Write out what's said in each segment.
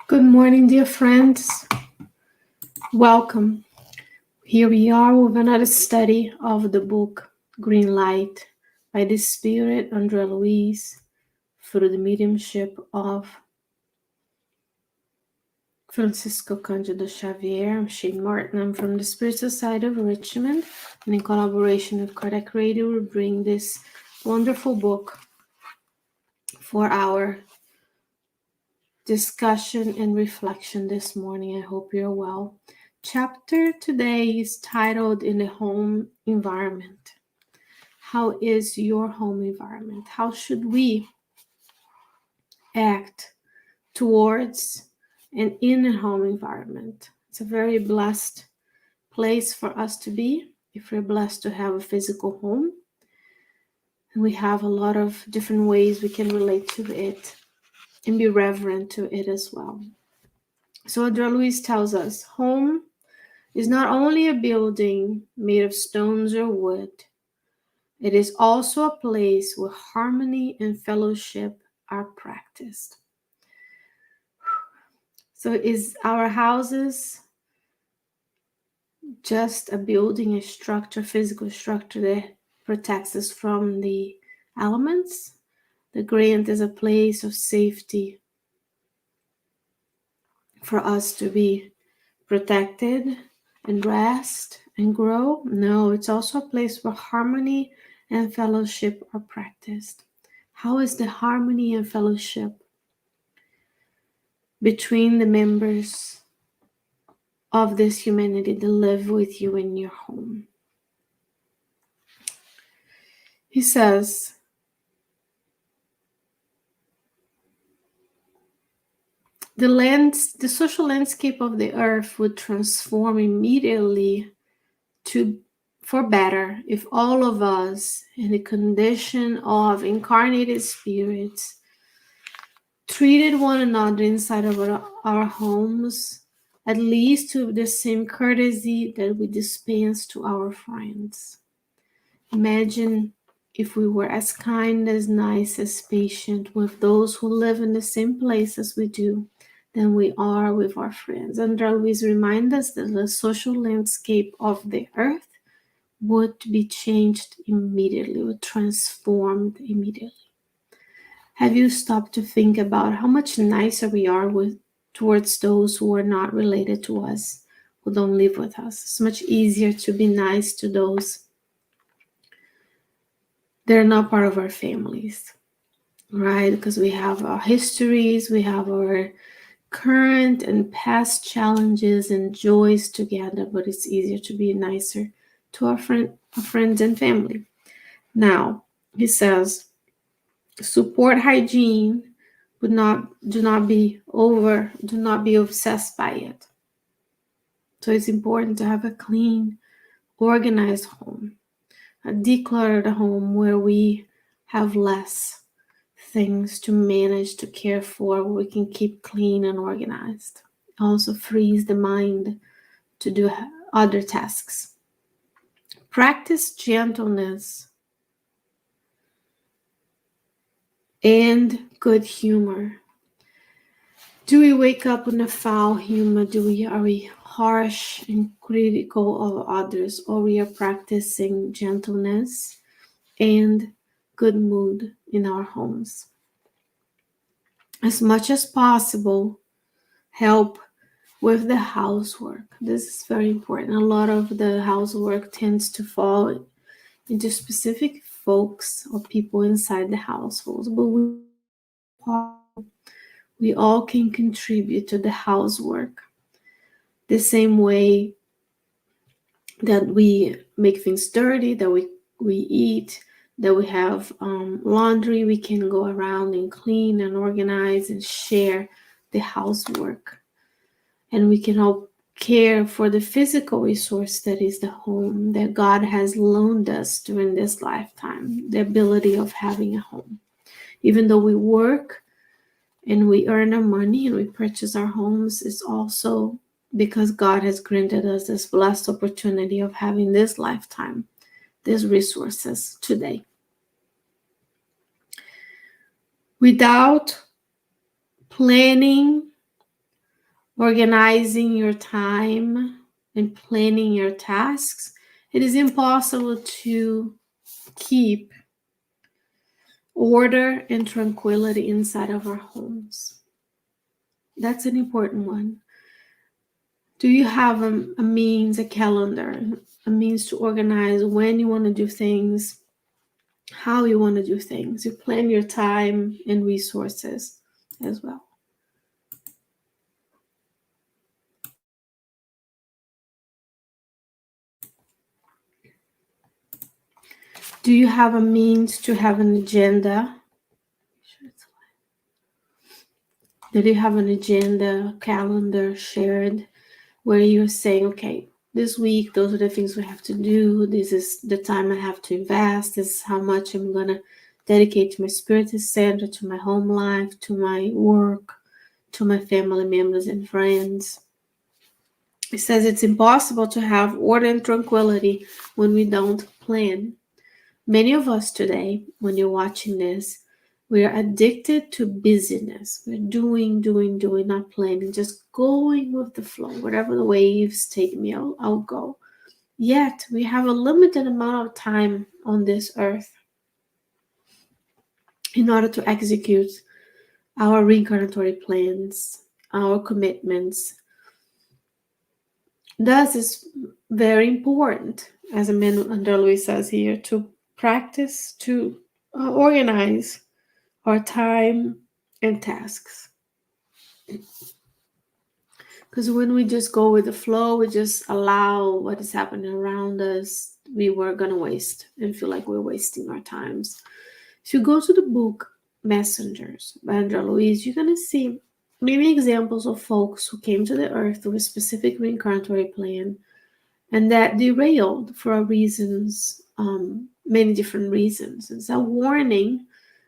Good morning, dear friends. Welcome. Here we are with another study of the book Green Light by the Spirit Andre Luiz through the mediumship of Francisco Cândido Xavier. I'm Shane Martin. I'm from the Spiritual Side of Richmond, and in collaboration with Kodak Radio, we bring this wonderful book for our discussion and reflection this morning. I hope you're well. Chapter today is titled In the Home Environment. How is your home environment? How should we act towards and in a home environment? It's a very blessed place for us to be if we're blessed to have a physical home. And we have a lot of different ways we can relate to it and be reverent to it as well. So Andre Luiz tells us, home is not only a building made of stones or wood, it is also a place where harmony and fellowship are practiced. So is our houses just a building, a structure, physical structure that protects us from the elements? The grant is a place of safety for us to be protected and rest and grow? No, it's also a place where harmony and fellowship are practiced. How is the harmony and fellowship between the members of this humanity that live with you in your home? He says, the social landscape of the earth would transform immediately for better if all of us in the condition of incarnated spirits treated one another inside of our homes at least to the same courtesy that we dispense to our friends. Imagine if we were as kind, as nice, as patient with those who live in the same place as we do than we are with our friends. And always remind us that the social landscape of the earth would be changed immediately, would transformed immediately. Have you stopped to think about how much nicer we are towards those who are not related to us, who don't live with us? It's much easier to be nice to those that are not part of our families, right? Because we have our histories, we have our current and past challenges and joys together, but it's easier to be nicer to our friends and family. Now, he says, support hygiene, but do not be obsessed by it. So it's important to have a clean, organized home, a decluttered home where we have less things to manage, to care for, where we can keep clean and organized. It also frees the mind to do other tasks. Practice gentleness and good humor. Do we wake up in a foul humor? Are we harsh and critical of others, or we are practicing gentleness and good mood in our homes? As much as possible, help with the housework. This is very important. A lot of the housework tends to fall into specific folks or people inside the households, but we all can contribute to the housework the same way that we make things dirty, that we eat, that we have laundry. We can go around and clean and organize and share the housework, and we can all care for the physical resource that is the home that God has loaned us during this lifetime, the ability of having a home. Even though we work and we earn our money and we purchase our homes, it's also because God has granted us this blessed opportunity of having this lifetime, these resources today. Without planning organizing your time and planning your tasks, it is impossible to keep order and tranquility inside of our homes. That's an important one. Do you have a means, a calendar, a means to organize when you want to do things, how you want to do things? You plan your time and resources as well. Do you have a means to have an agenda? Do you have an agenda, calendar shared where you're saying, okay, this week, those are the things we have to do. This is the time I have to invest. This is how much I'm going to dedicate to my spiritual center, to my home life, to my work, to my family members and friends. It says it's impossible to have order and tranquility when we don't plan. Many of us today, when you're watching this, we are addicted to busyness. We're doing, not planning, just going with the flow. Whatever the waves take me, I'll go. Yet, we have a limited amount of time on this earth in order to execute our reincarnatory plans, our commitments. Thus, it's very important, as a man under Luiz says here, to practice, to organize our time and tasks. Because when we just go with the flow, we just allow what is happening around us, we were going to waste and feel like we're wasting our times. If you go to the book Messengers by Andrea Luiz, you're going to see many examples of folks who came to the earth with a specific reincarnatory plan and that derailed for reasons, many different reasons. It's a warning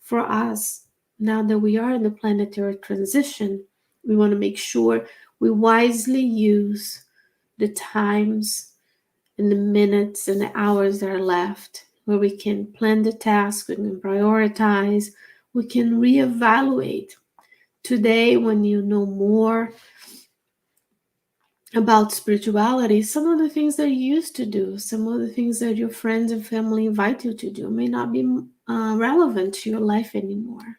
for us now that we are in the planetary transition. We want to make sure we wisely use the times and the minutes and the hours that are left, where we can plan the task, we can prioritize, we can reevaluate. Today, when you know more about spirituality, some of the things that you used to do, some of the things that your friends and family invite you to do may not be relevant to your life anymore.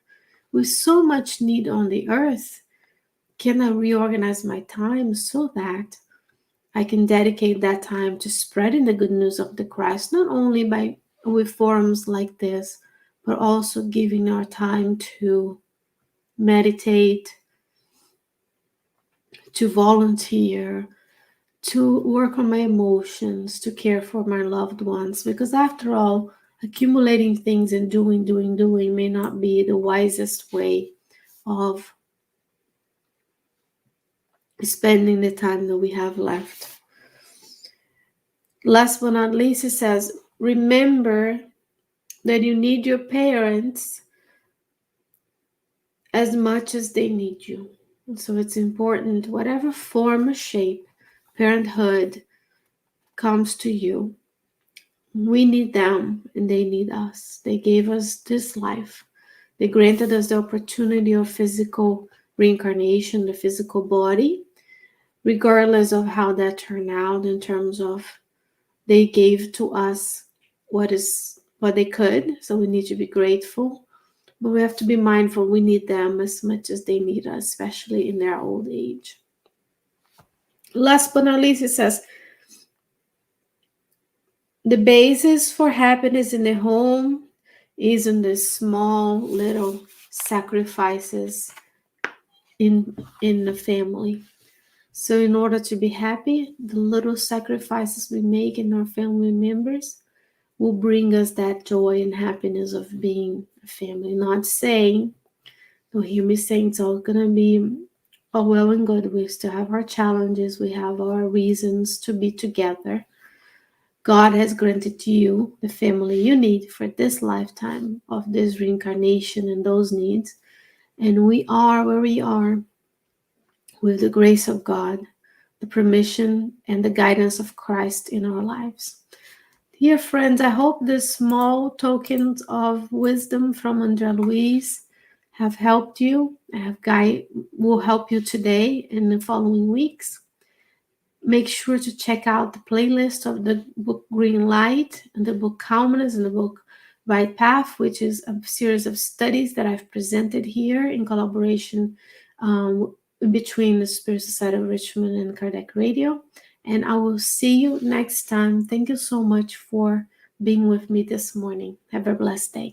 With so much need on the earth, can I reorganize my time so that I can dedicate that time to spreading the good news of the Christ, not only with forums like this, but also giving our time to meditate, to volunteer, to work on my emotions, to care for my loved ones. Because after all, accumulating things and doing may not be the wisest way of spending the time that we have left. Last but not least, it says, remember that you need your parents as much as they need you. And so it's important, whatever form or shape parenthood comes to you, we need them and they need us. They gave us this life. They granted us the opportunity of physical reincarnation, the physical body, regardless of how that turned out in terms of they gave to us what they could. So we need to be grateful. But we have to be mindful we need them as much as they need us, especially in their old age. Last but not least, it says, the basis for happiness in the home is in the small little sacrifices in the family. So in order to be happy, the little sacrifices we make in our family members will bring us that joy and happiness of being a family. Not saying, don't hear me saying it's all going to be all well and good. We still have our challenges. We have our reasons to be together. God has granted to you the family you need for this lifetime of this reincarnation and those needs. And we are where we are with the grace of God, the permission and the guidance of Christ in our lives. Dear friends, I hope these small tokens of wisdom from Andrea Luiz have helped you, have will help you today and the following weeks. Make sure to check out the playlist of the book Green Light and the book Calmness and the book Right Path, which is a series of studies that I've presented here in collaboration between the Spirit Society of Richmond and Kardec Radio. And I will see you next time. Thank you so much for being with me this morning. Have a blessed day.